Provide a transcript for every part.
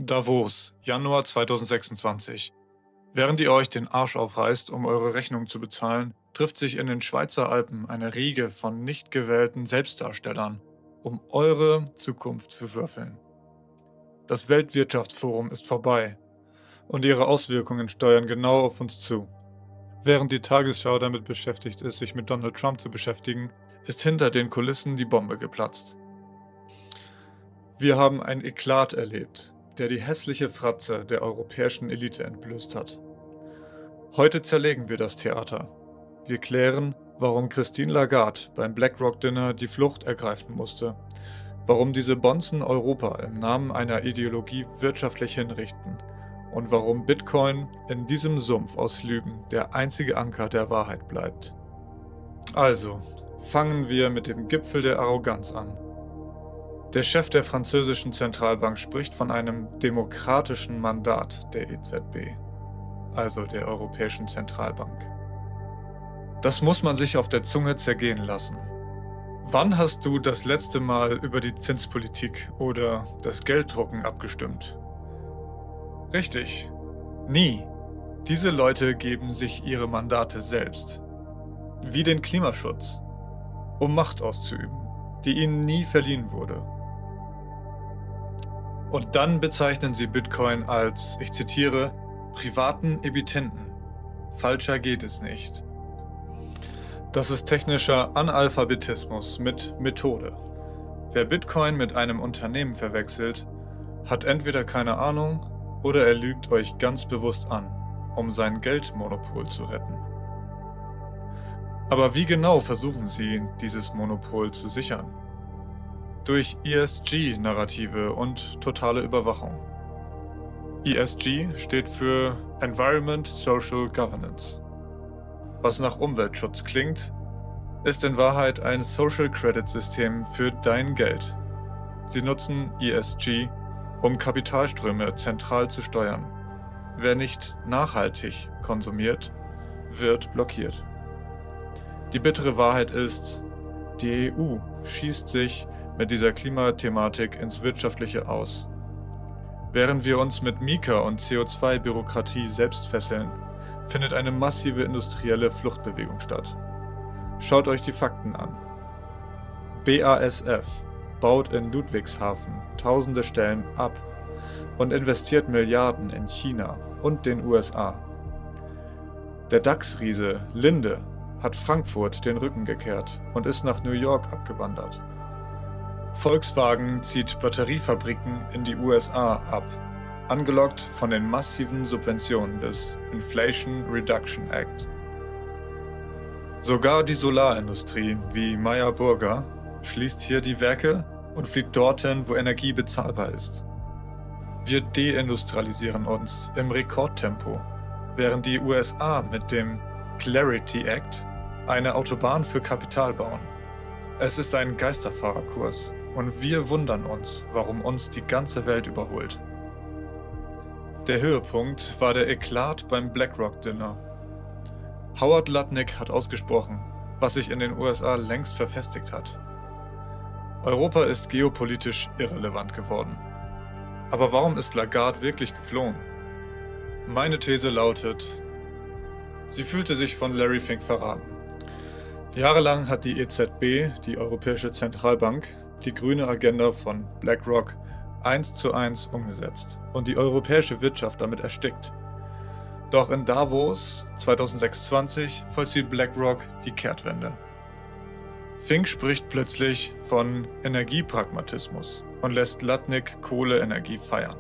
Davos, Januar 2026. Während ihr euch den Arsch aufreißt, um eure Rechnung zu bezahlen, trifft sich in den Schweizer Alpen eine Riege von nicht gewählten Selbstdarstellern, um eure Zukunft zu würfeln. Das Weltwirtschaftsforum ist vorbei und ihre Auswirkungen steuern genau auf uns zu. Während die Tagesschau damit beschäftigt ist, sich mit Donald Trump zu beschäftigen, ist hinter den Kulissen die Bombe geplatzt. Wir haben ein Eklat erlebt, der die hässliche Fratze der europäischen Elite entblößt hat. Heute zerlegen wir das Theater. Wir klären, warum Christine Lagarde beim BlackRock-Dinner die Flucht ergreifen musste, warum diese Bonzen Europa im Namen einer Ideologie wirtschaftlich hinrichten und warum Bitcoin in diesem Sumpf aus Lügen der einzige Anker der Wahrheit bleibt. Also, fangen wir mit dem Gipfel der Arroganz an. Der Chef der französischen Zentralbank spricht von einem demokratischen Mandat der EZB, also der Europäischen Zentralbank. Das muss man sich auf der Zunge zergehen lassen. Wann hast du das letzte Mal über die Zinspolitik oder das Gelddrucken abgestimmt? Richtig, nie. Diese Leute geben sich ihre Mandate selbst, wie den Klimaschutz, um Macht auszuüben, die ihnen nie verliehen wurde. Und dann bezeichnen sie Bitcoin als, ich zitiere, privaten Emittenten. Falscher geht es nicht. Das ist technischer Analphabetismus mit Methode. Wer Bitcoin mit einem Unternehmen verwechselt, hat entweder keine Ahnung oder er lügt euch ganz bewusst an, um sein Geldmonopol zu retten. Aber wie genau versuchen sie, dieses Monopol zu sichern? Durch ESG-Narrative und totale Überwachung. ESG steht für Environment Social Governance. Was nach Umweltschutz klingt, ist in Wahrheit ein Social Credit System für dein Geld. Sie nutzen ESG, um Kapitalströme zentral zu steuern. Wer nicht nachhaltig konsumiert, wird blockiert. Die bittere Wahrheit ist, die EU schießt sich mit dieser Klimathematik ins Wirtschaftliche aus. Während wir uns mit Mika und CO2-Bürokratie selbst fesseln, findet eine massive industrielle Fluchtbewegung statt. Schaut euch die Fakten an. BASF baut in Ludwigshafen tausende Stellen ab und investiert Milliarden in China und den USA. Der DAX-Riese Linde hat Frankfurt den Rücken gekehrt und ist nach New York abgewandert. Volkswagen zieht Batteriefabriken in die USA ab, angelockt von den massiven Subventionen des Inflation Reduction Act. Sogar die Solarindustrie wie Meyer Burger schließt hier die Werke und fliegt dorthin, wo Energie bezahlbar ist. Wir deindustrialisieren uns im Rekordtempo, während die USA mit dem Clarity Act eine Autobahn für Kapital bauen. Es ist ein Geisterfahrerkurs und wir wundern uns, warum uns die ganze Welt überholt. Der Höhepunkt war der Eklat beim BlackRock-Dinner. Howard Lutnick hat ausgesprochen, was sich in den USA längst verfestigt hat. Europa ist geopolitisch irrelevant geworden. Aber warum ist Lagarde wirklich geflohen? Meine These lautet, sie fühlte sich von Larry Fink verraten. Jahrelang hat die EZB, die Europäische Zentralbank, die grüne Agenda von BlackRock 1:1 umgesetzt und die europäische Wirtschaft damit erstickt. Doch in Davos 2026 vollzieht BlackRock die Kehrtwende. Fink spricht plötzlich von Energiepragmatismus und lässt Lutnick Kohleenergie feiern.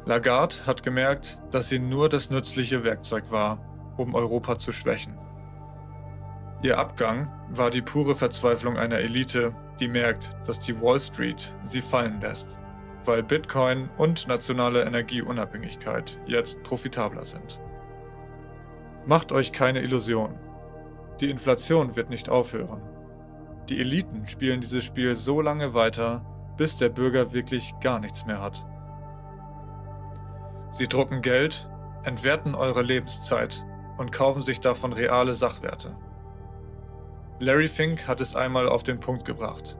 Lagarde hat gemerkt, dass sie nur das nützliche Werkzeug war, um Europa zu schwächen. Ihr Abgang war die pure Verzweiflung einer Elite, die merkt, dass die Wall Street sie fallen lässt, weil Bitcoin und nationale Energieunabhängigkeit jetzt profitabler sind. Macht euch keine Illusion. Die Inflation wird nicht aufhören. Die Eliten spielen dieses Spiel so lange weiter, bis der Bürger wirklich gar nichts mehr hat. Sie drucken Geld, entwerten eure Lebenszeit und kaufen sich davon reale Sachwerte. Larry Fink hat es einmal auf den Punkt gebracht.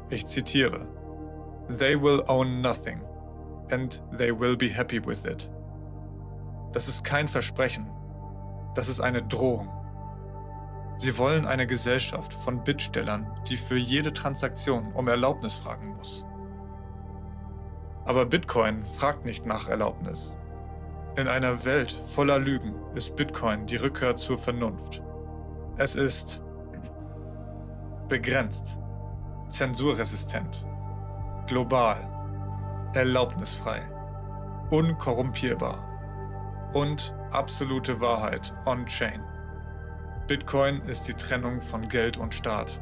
Ich zitiere: They will own nothing. and they will be happy with it. Das ist kein Versprechen, das ist eine Drohung. Sie wollen eine Gesellschaft von Bittstellern, die für jede Transaktion um Erlaubnis fragen muss. Aber Bitcoin fragt nicht nach Erlaubnis. In einer Welt voller Lügen ist Bitcoin die Rückkehr zur Vernunft. Es ist begrenzt, zensurresistent, global, erlaubnisfrei, unkorrumpierbar und absolute Wahrheit on-chain. Bitcoin ist die Trennung von Geld und Staat.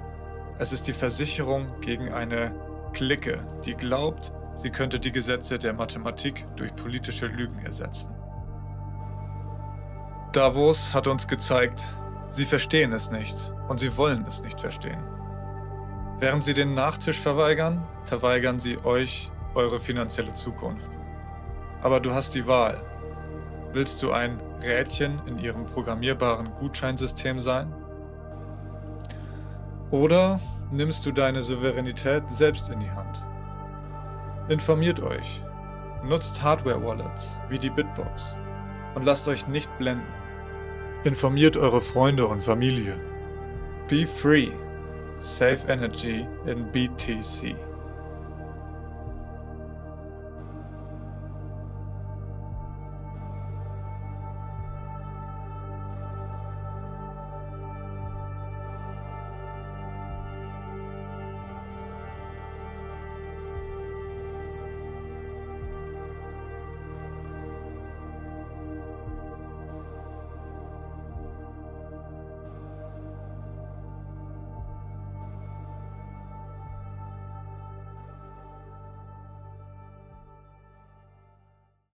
Es ist die Versicherung gegen eine Clique, die glaubt, sie könnte die Gesetze der Mathematik durch politische Lügen ersetzen. Davos hat uns gezeigt, sie verstehen es nicht und sie wollen es nicht verstehen. Während sie den Nachtisch verweigern, verweigern sie euch eure finanzielle Zukunft. Aber du hast die Wahl. Willst du ein Rädchen in ihrem programmierbaren Gutscheinsystem sein? Oder nimmst du deine Souveränität selbst in die Hand? Informiert euch, nutzt Hardware-Wallets wie die Bitbox und lasst euch nicht blenden. Informiert eure Freunde und Familie. Be free. Save energy in BTC.